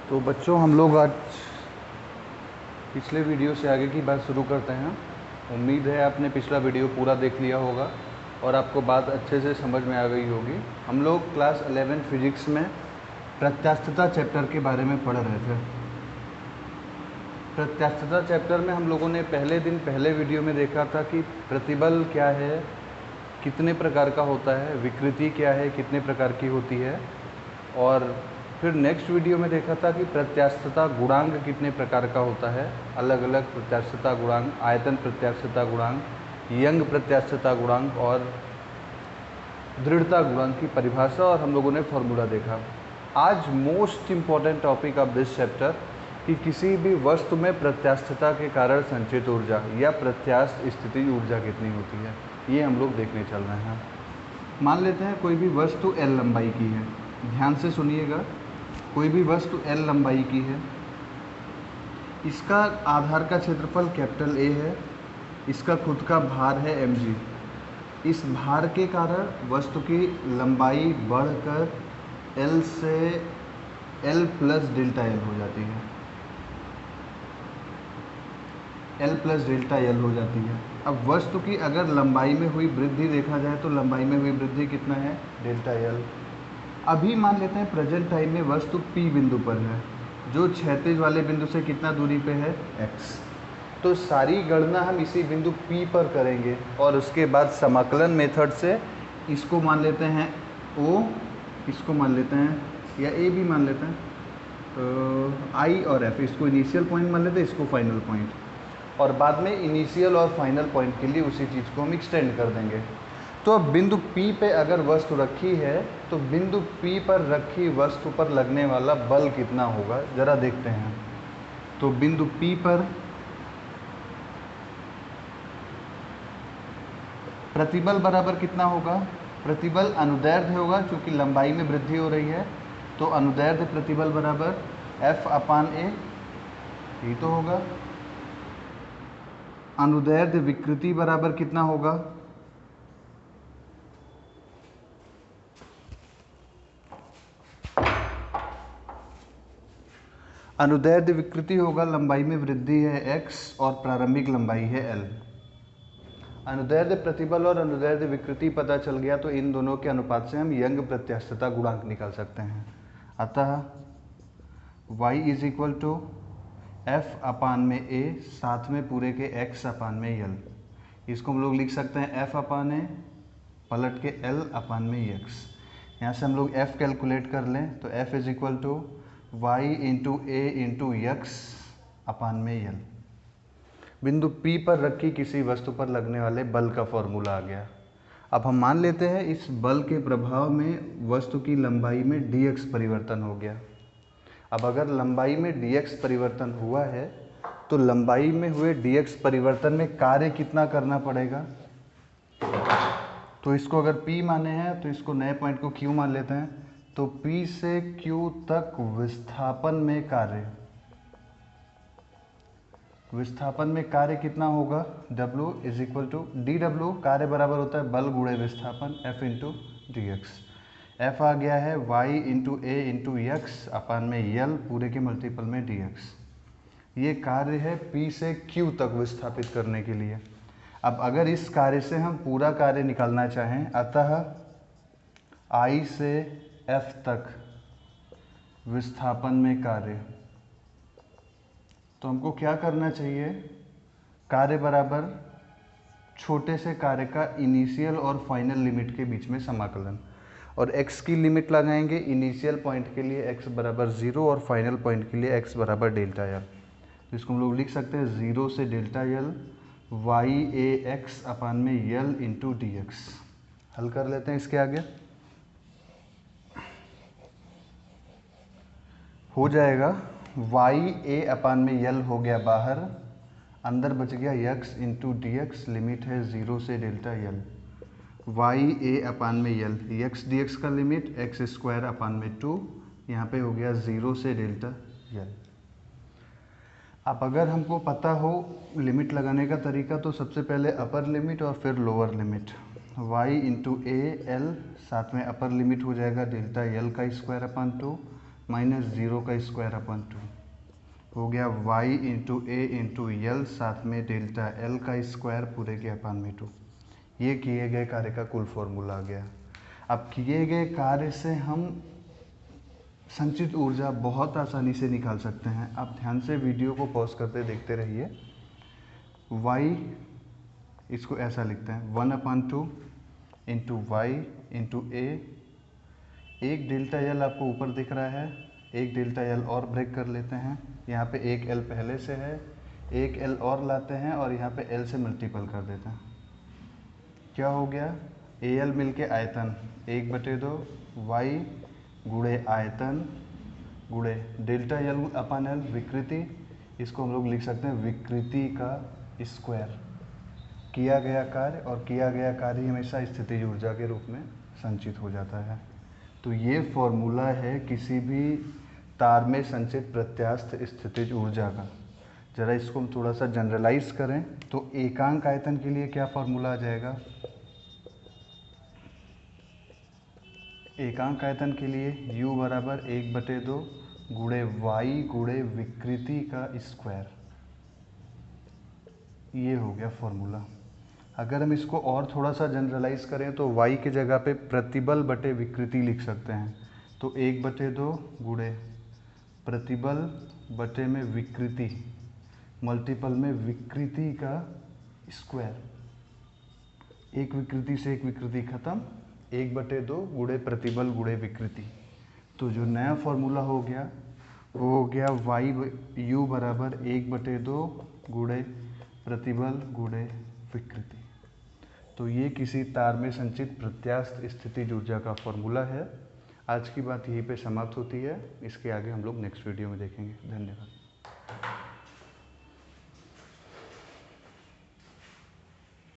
तो बच्चों हम लोग आज पिछले वीडियो से आगे की बात शुरू करते हैं। उम्मीद है आपने पिछला वीडियो पूरा देख लिया होगा और आपको बात अच्छे से समझ में आ गई होगी। हम लोग क्लास 11 फिजिक्स में प्रत्यास्थता चैप्टर के बारे में पढ़ रहे थे। प्रत्यास्थता चैप्टर में हम लोगों ने पहले दिन पहले वीडियो में देखा था कि प्रतिबल क्या है, कितने प्रकार का होता है, विकृति क्या है, कितने प्रकार की होती है, और फिर नेक्स्ट वीडियो में देखा था कि प्रत्यास्थता गुणांक कितने प्रकार का होता है। अलग अलग प्रत्यास्थता गुणांक, आयतन प्रत्यास्थता गुणांक, यंग प्रत्यास्थता गुणांक और दृढ़ता गुणांक की परिभाषा, और हम लोगों ने फॉर्मूला देखा। आज most important topic of this chapter कि किसी भी वस्तु में प्रत्यास्थता के कारण संचित ऊर्जा या प्रत्यास्थ स्थिति ऊर्जा कितनी होती है, ये हम लोग देखने चल रहे हैं। मान लेते हैं कोई भी वस्तु L लंबाई की है। ध्यान से सुनिएगा, कोई भी वस्तु L लंबाई की है, इसका आधार का क्षेत्रफल कैपिटल A है, इसका खुद का भार है mg। इस भार के कारण वस्तु की लंबाई बढ़कर L से L प्लस डेल्टा L हो जाती है। L प्लस डेल्टा L हो जाती है। अब वस्तु की अगर लंबाई में हुई वृद्धि देखा जाए तो लंबाई में हुई वृद्धि कितना है, डेल्टा L। अभी मान लेते हैं प्रेजेंट टाइम में वस्तु P बिंदु पर है, जो क्षैतिज वाले बिंदु से कितना दूरी पे है, x। तो सारी गणना हम इसी बिंदु P पर करेंगे और उसके बाद समाकलन मेथड से इसको मान लेते हैं O, इसको मान लेते हैं या A भी मान लेते हैं, तो I और F, इसको इनिशियल पॉइंट मान लेते हैं, इसको फाइनल पॉइंट, और बाद में इनिशियल और फाइनल पॉइंट के लिए उसी चीज़ को हम एक्सटेंड कर देंगे। तो अब बिंदु P पे अगर वस्तु रखी है तो बिंदु P पर रखी वस्तु पर लगने वाला बल कितना होगा, ज़रा देखते हैं। तो बिंदु P पर प्रतिबल बराबर कितना होगा, प्रतिबल अनुदैर्ध्य होगा, क्योंकि लंबाई में वृद्धि हो रही है, तो अनुदैर्ध्य प्रतिबल बराबर F/A, ये तो होगा। अनुदैर्ध्य विकृति बराबर कितना होगा, अनुदैर्ध्य विकृति होगा, लंबाई में वृद्धि है x और प्रारंभिक लंबाई है l। अनुदैर्ध्य प्रतिबल और अनुदैर्ध्य विकृति पता चल गया तो इन दोनों के अनुपात से हम यंग प्रत्यास्थता गुणांक निकाल सकते हैं। अतः y is equal to F/A साथ में पूरे के x/L। इसको हम लोग लिख सकते हैं F/A पलट के L/x। यहाँ से हम लोग F कैलकुलेट कर लें तो F is equal to y into A into x/L। बिंदु P पर रखी किसी वस्तु पर लगने वाले बल का फॉर्मूला आ गया। अब हम मान लेते हैं इस बल के प्रभाव में वस्तु की लंबाई में dx परिवर्तन हो गया। अब अगर लंबाई में dx परिवर्तन हुआ है तो लंबाई में हुए dx परिवर्तन में कार्य कितना करना पड़ेगा, तो इसको अगर P माने हैं तो इसको नए पॉइंट को Q मान लेते हैं, तो P से Q तक विस्थापन में कार्य, विस्थापन में कार्य कितना होगा, W is equal to dW, कार्य बराबर होता है बल गुणे विस्थापन F इंटू dx। F आ गया है y into A into x/L पूरे के मल्टीपल में dx। ये कार्य है P से Q तक विस्थापित करने के लिए। अब अगर इस कार्य से हम पूरा कार्य निकालना चाहें, अतः I से F तक विस्थापन में कार्य, तो हमको क्या करना चाहिए, कार्य बराबर छोटे से कार्य का इनिशियल और फाइनल लिमिट के बीच में समाकलन, और x की लिमिट लगाएंगे इनिशियल पॉइंट के लिए x बराबर 0 और फाइनल पॉइंट के लिए x बराबर डेल्टा L। जिसको हम लोग लिख सकते हैं 0 से delta L y/L into dx। हल कर लेते हैं इसके आगे, हो जाएगा y/L हो गया बाहर, अंदर बच गया x इंटू dx, लिमिट है 0 से delta L, y/L x dx का लिमिट x²/2, यहाँ पे हो गया 0 से डेल्टा L। अब अगर हमको पता हो लिमिट लगाने का तरीका तो सबसे पहले अपर लिमिट और फिर lower limit, y into A L साथ में अपर लिमिट हो जाएगा डेल्टा L का स्क्वायर/2 माइनस 0 का स्क्वायर अपन 2 हो गया y इंटू ए इंटू यल साथ में डेल्टा एल का स्क्वायर पूरे के अपन में 2। ये किए गए कार्य का कुल फॉर्मूला आ गया। अब किए गए कार्य से हम संचित ऊर्जा बहुत आसानी से निकाल सकते हैं। आप ध्यान से वीडियो को पॉज करते देखते रहिए। y इसको ऐसा लिखते हैं 1/2 इंटू वाई इंटू ए। एक डेल्टा एल आपको ऊपर दिख रहा है, एक डेल्टा एल और ब्रेक कर लेते हैं। यहाँ पे एक एल पहले से है, एक एल और लाते हैं और यहाँ पे एल से मल्टीपल कर देते हैं। क्या हो गया, ए एल मिल के आयतन 1/2 वाई गुणे आयतन गुणे डेल्टा एल अपन एल विकृति। इसको हम लोग लिख सकते हैं विकृति का स्क्वायर। किया गया कार्य और किया गया कार्य हमेशा स्थितिज ऊर्जा के रूप में संचित हो जाता है। तो ये फॉर्मूला है किसी भी तार में संचित प्रत्यास्थ स्थितिज ऊर्जा का। ज़रा इसको हम थोड़ा सा जनरलाइज करें तो एकांक आयतन के लिए क्या फॉर्मूला आ जाएगा। एकांक आयतन के लिए U बराबर 1/2 गुणे वाई गुणे विकृति का स्क्वायर। ये हो गया फॉर्मूला। अगर हम इसको और थोड़ा सा जनरलाइज करें तो y की जगह पे प्रतिबल बटे विकृति लिख सकते हैं। तो 1/2 गुणे प्रतिबल बटे में विकृति मल्टीपल में विकृति का स्क्वायर। एक विकृति से एक विकृति खत्म, 1/2 गुणे प्रतिबल गुणे विकृति। तो जो नया फॉर्मूला हो गया वो हो गया U बराबर 1/2 गुणे प्रतिबल गुणे विकृति। तो ये किसी तार में संचित प्रत्यास्थ स्थितिज ऊर्जा का फॉर्मूला है। आज की बात यहीं पे समाप्त होती है। इसके आगे हम लोग नेक्स्ट वीडियो में देखेंगे। धन्यवाद।